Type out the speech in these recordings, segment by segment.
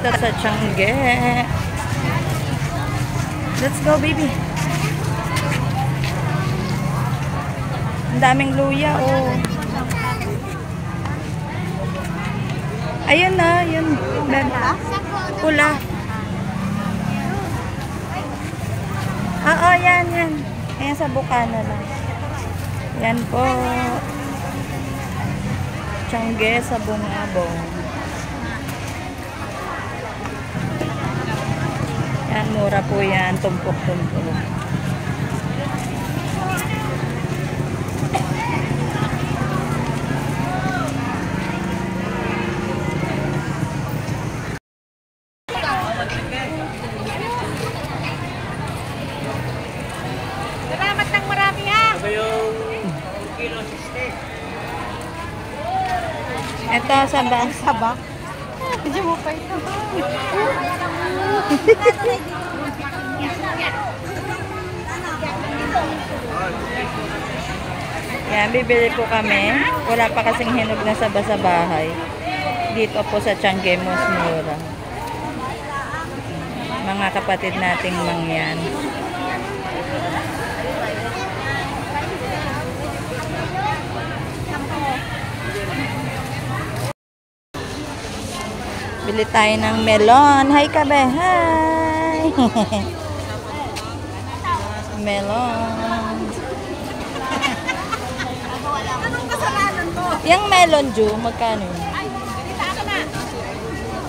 dito sa Tiangge. Let's go, baby. Ang daming luya, oh. Ayun na, yun. Pula. Oo, yan, yan. Ayan sa Bukana lang. Yan po. Tiangge sa Bungabong. Yan, mura po yan. Tumpok-tumpok. Salamat ng marami ha! Ito, sabak. Sabak? Hindi mo pa ito. Yan, bibili po kami. Wala pa kasing hinog na saba sa bahay. Dito po sa Tiangge, mas mura. Mga kapatid nating mangyan. Bili tayo ng melon. Hi, Kabe. Hi! Melon. Anong kasalanan mo? Yung melon Ju, magkano yun? Ay, kita ka na.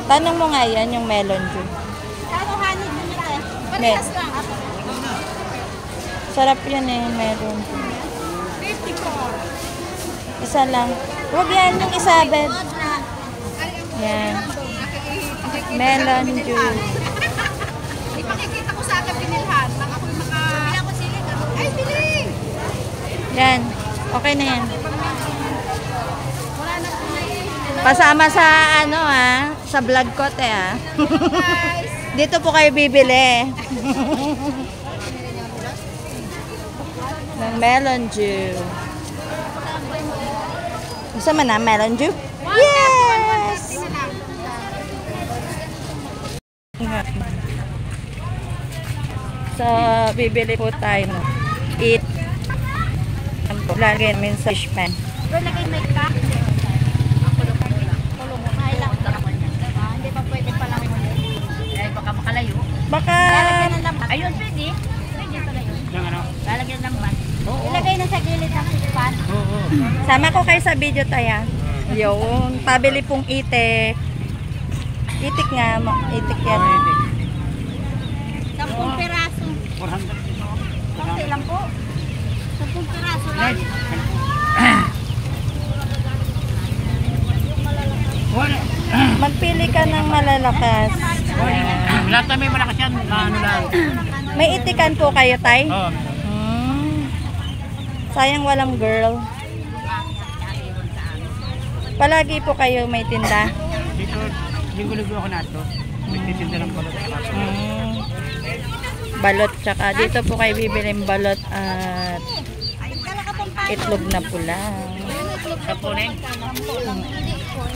Tanong mo nga yan, yung melon Ju. Kano honey din tayo? Parehas lang. Sarap yan eh, melon Ju. 54. Isa lang. Huwag yan, yung isa, bed. Yan. Melon Ju. Ipakikita ko sa akin binilhan. Nang ako'y Ay, biling! Yan. Okay na yan. Wala na po na Pasama sa ano sa vlog ko te guys. Dito po kayo bibili. Ng melon Ju. Gusto mo na melon Ju? Yes! So, bibili po tayo no. Eat. Lagyan min sa fish pan. Doon lagay may ka. Kulong mo. Ay lang. Hindi pa pwede pala mo. Ay, baka makalayo. Baka... Lalagyan ng lambat. Ayun, pwede. Pwede pala yun. Lalagyan ng lambat. Ilagay na sa gilid ng fish Sama ko kayo sa video tayo. Yun. Pabili pong itik. Itik nga. Itik yan. 10 piraso. 400. Okay lang po. 10 piraso lang. Magpili ka ng malalakas. Lahat na may malakas yan. Ano lang. May itikan po kayo, Tay? Oo. Sayang walang girl. Palagi po kayo may tinda. Dito, linggo-linggo ako na ito. Nagtitinda ng balot. Balot, tsaka dito po kayo bibiling balot at itlog na pula. Kapunin?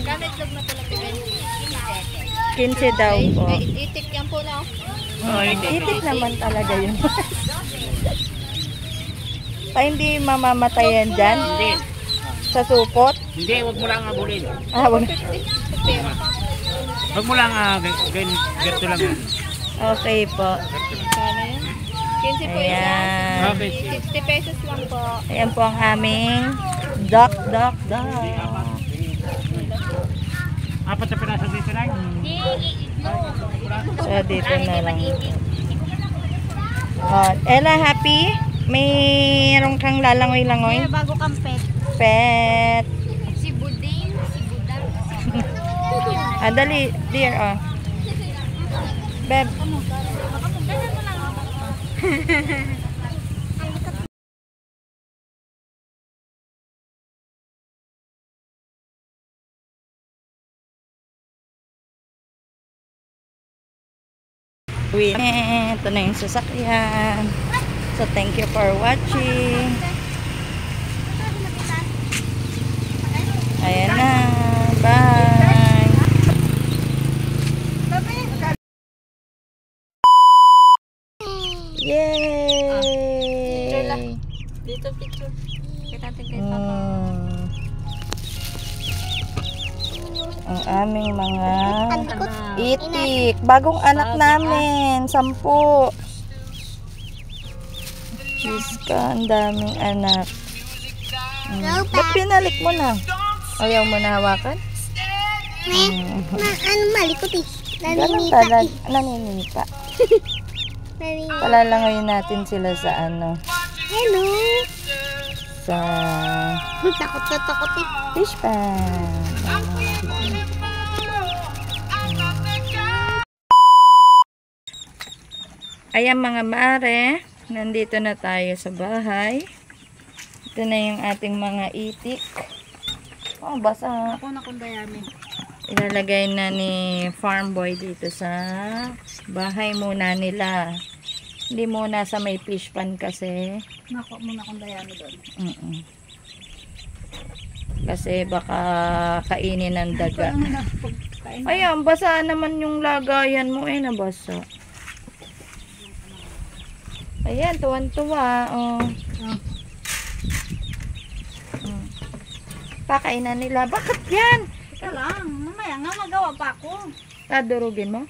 Gamit log na pala pila. 15 daw po. Itik yan po na. Oo, Itik naman talaga yun. Pa hindi mamamatayan dyan? Hindi. Sa supot? Hindi, huwag mo lang abulin. Wag. Huwag mo lang, ganito lang yan. Okay po. Kano yan? 15 po isa. Ayan. Okay. 60 pesos lang po. Ayan po ang aming duck. Apat na piraso dito lang. So, dito na lang. Ella, happy? Mayroon kang lalangoy-langoy? Bago kang pet. Pet. Si Buding, si Budang. Dali, dear, Beb. Ito na yung sasakyan. So, thank you for watching. Ayan na. Bye. Dito picture. Kita natin kay Papa. Ang aming mga itik. Bagong anak namin. 10. Diyos ka, ang daming anak. Ba't pinalik mo na? Ayaw mo na hawakan? Ano malikot eh. Ganun talaga. Naninita. Palalangoyin natin sila sa ano. Hello. Sa Takot na takot eh. fish pan. Ayan mga mare, nandito na tayo sa bahay. Ito na yung ating mga itik. Oh, basa. Ako na kung dayami. Ilalagay na ni Farm Boy dito sa bahay muna nila. Hindi muna sa may fish pan kasi. Nakuha muna kung dayami doon. Kasi baka kainin ng daga. Ayan, basa naman yung lagayan mo eh, nabasa. Ayan, tuwan-tuwa. Oh. Pakainan nila. Bakit yan? Ika lang, mamaya nga magawa pa ako. Dadurugin mo?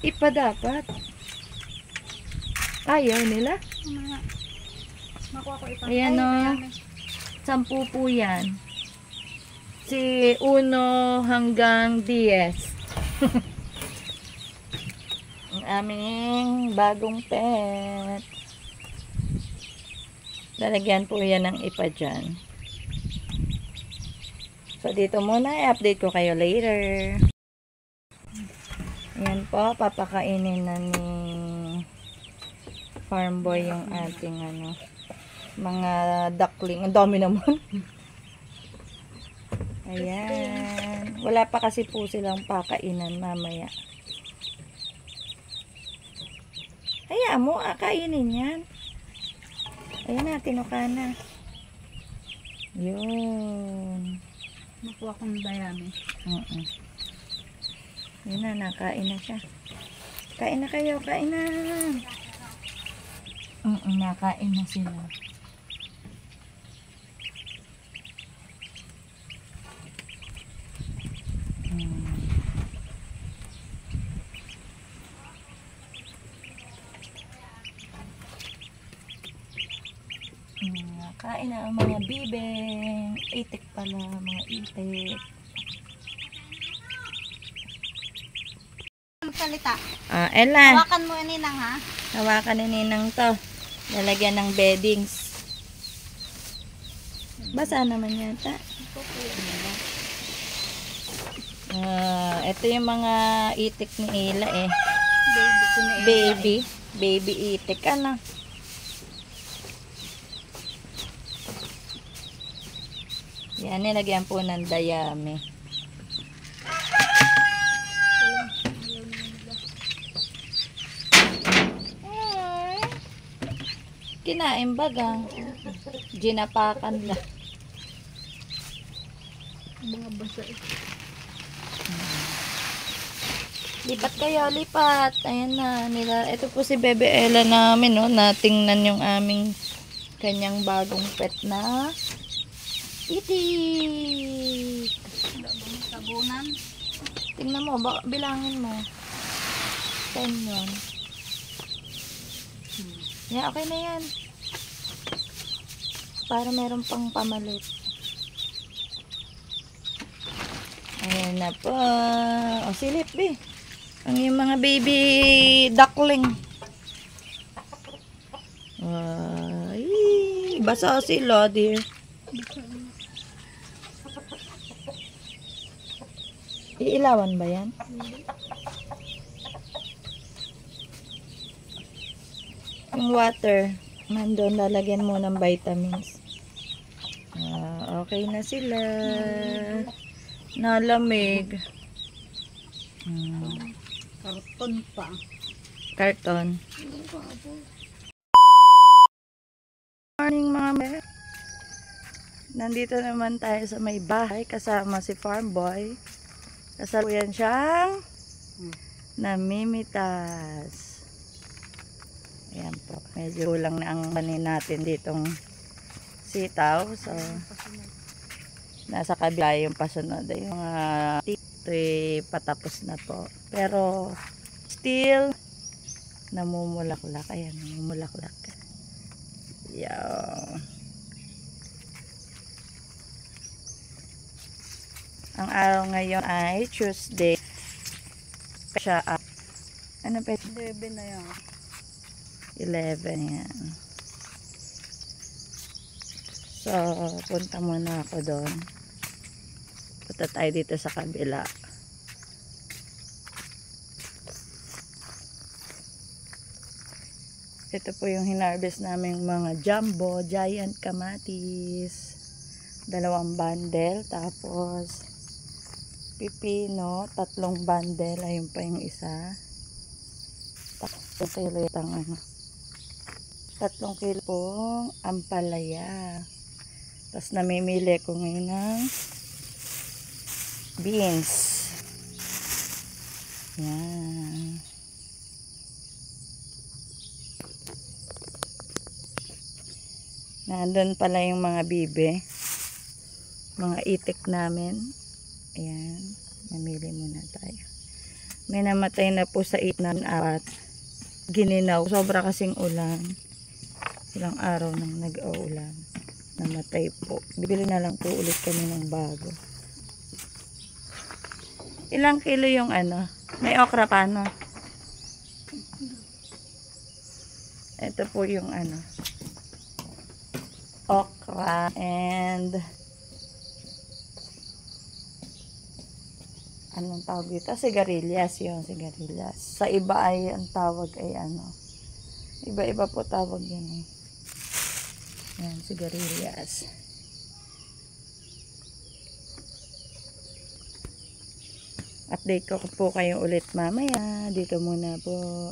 Ipa dapat. Ayaw nila. Mamaya. Nakuha ko ipag. Ayan o. 10 po yan. Si 1 hanggang 10. Ang aming bagong pet. Lalagyan po yan ng ipa dyan. So, dito muna. I-update ko kayo later. Ayan po. Papakainin na ni Farm Boy yung ating ano, mga duckling. Ang dami naman. Ayan. Wala pa kasi po silang pakainan mamaya. Hayaan mo. Kainin yan. Ayan na. Tinuka na. Yun. Nakuha kong dayami. Yun na, nakain na siya. Kain na kayo, kain na. Nakain na sila. Kain na ang mga bibeng. Itik pala, mga itik. Salita. Ella. Hawakan mo yan Ninang ha. Hawakan ni Ninang to. Lalagyan ng beddings. Basa naman yata. Ito yung mga itik ni Ella eh. Baby ko na Baby itik. Ano? Yan, nilagyan po ng dayami. Kinain baga. Ginapakan lang. mga basa eh. Lipat kayo, lipat. Ayan na, nila. Ito po si Bebe Ella namin, no. Natingnan yung aming kanyang bagong pet na itik. Tabunan. Tingnan mo, bilangin mo. 10 yun. Yeah, okay na yan. Para meron pang pamalit. Ayan na po. O, silip, be. Ang yung mga baby duckling. Ay, basa sila, dear. Iilawan ba yan? Yung water, nandun, lalagyan mo ng vitamins. Okay na sila. Nalamig. Karton pa. Karton. Morning mga me. Nandito naman tayo sa may bahay kasama si Farm Boy. Kasaluyan siyang namimitas. Ayan po. Medyo lang na ang panin natin ditong sitaw. So, nasa kabila yung pasunod. Yung mga patapos na po. Pero, still, namumulaklak. Ayan, namumulaklak. Yan. Ang araw ngayon ay Tuesday. Siya ano pa? 11 na yan. 11 yan. So, punta muna ako doon. Punta tayo dito sa kabila. Ito po yung hinarvest namin mga jumbo, giant kamatis. 2 bundle. Tapos, pipino, 3 bundle. Ayun pa yung isa. 3 kilo itang ano. 3 kilo pong ampalaya. Tapos namimili ko ngayon ng beans. Yan. Nandun pala yung mga bibe. Mga itik namin. Ayan. Namili muna tayo. May namatay na po sa itnan at gininaw. Sobra kasing ulan. Ilang araw nang nag-uulan. Namatay po. Bibili na lang po ulit kami ng bago. Ilang kilo yung ano? May okra pa, no? Ito po yung ano. Okra and anong tawag dito? Sigarilyas yun, sigarilyas. Sa iba ay ang tawag ay ano. Iba-iba po tawag yun eh. Yan, sigarilyas. Update ko po kayo ulit mamaya. Dito muna po.